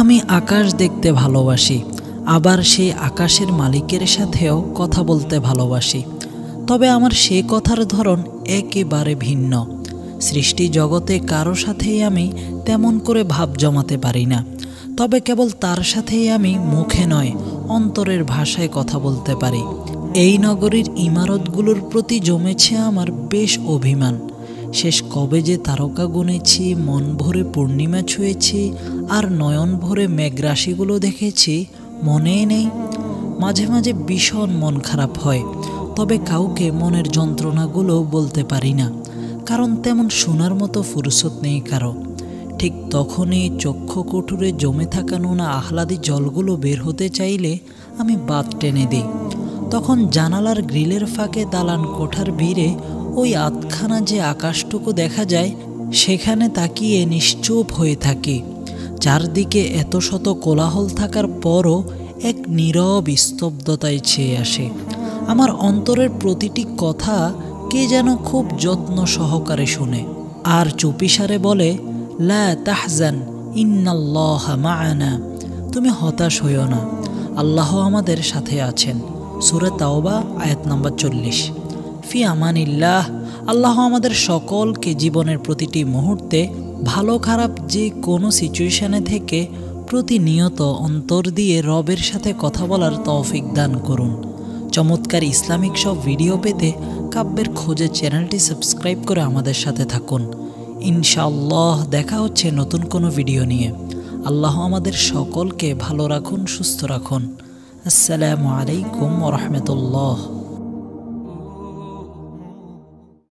আমি আকাশ দেখতে ভালোবাসি, আবার সেই আকাশের মালিকের সাথেও কথা বলতে ভালোবাসি। তবে আমার সে কথার ধরন একেবারে ভিন্ন। সৃষ্টি জগতে কারো সাথেই আমি তেমন করে ভাব জমাতে পারি না। তবে কেবল তার সাথেই আমি মুখে নয়, অন্তরের ভাষায় কথা বলতে পারি। এই নগরীর ইমারতগুলোর প্রতি জমেছে আমার বেশ অভিমান। শেষ কবে যে তারকা গুনেছি, মন ভরে পূর্ণিমা ছুঁয়েছি, আর নয়ন ভরে মেঘরাশিগুলো দেখেছি, মনেই নেই। মাঝে মাঝে ভীষণ মন খারাপ হয়, তবে কাউকে মনের যন্ত্রণাগুলো বলতে পারি না, কারণ তেমন শোনার মতো ফুরসত নেই কারো। ঠিক তখনই চক্ষু কুঠুরে জমে থাকা নোনা আহ্লাদি জলগুলো বের হতে চাইলে আমি বাত টেনে দিই। তখন জানালার গ্রিলের ফাঁকে দালান কোঠার ভিড়ে ওই আধখানা যে আকাশটুকু দেখা যায়, সেখানে তাকিয়ে নিশ্চুপ হয়ে থাকি। চারদিকে এত শত কোলাহল থাকার পরও এক নীরব স্তব্ধতায় ছেয়ে আসে। আমার অন্তরের প্রতিটি কথা কে যেন খুব যত্ন সহকারে শুনে, আর চুপিসারে বলে, লা তাহজান ইন্নাল্লাহা মা'ানা, তুমি হতাশ হইও না, আল্লাহ আমাদের সাথে আছেন। সূরা তাওবা আয়াত নম্বর 40। ফি আমানিল্লাহ। আল্লাহ আমাদের সকলকে জীবনের প্রতিটি মুহূর্তে ভালো খারাপ যে কোনো সিচুয়েশনে থেকে প্রতিনিয়ত অন্তর দিয়ে রবের সাথে কথা বলার তৌফিক দান করুন। চমৎকার ইসলামিক সব ভিডিও পেতে কাব্যের খোঁজে চ্যানেলটি সাবস্ক্রাইব করে আমাদের সাথে থাকুন। ইনশাআল্লাহ দেখা হচ্ছে নতুন কোনো ভিডিও নিয়ে। আল্লাহ আমাদের সকলকে ভালো রাখুন, সুস্থ রাখুন। আসসালামু আলাইকুম ওয়া রাহমাতুল্লাহ।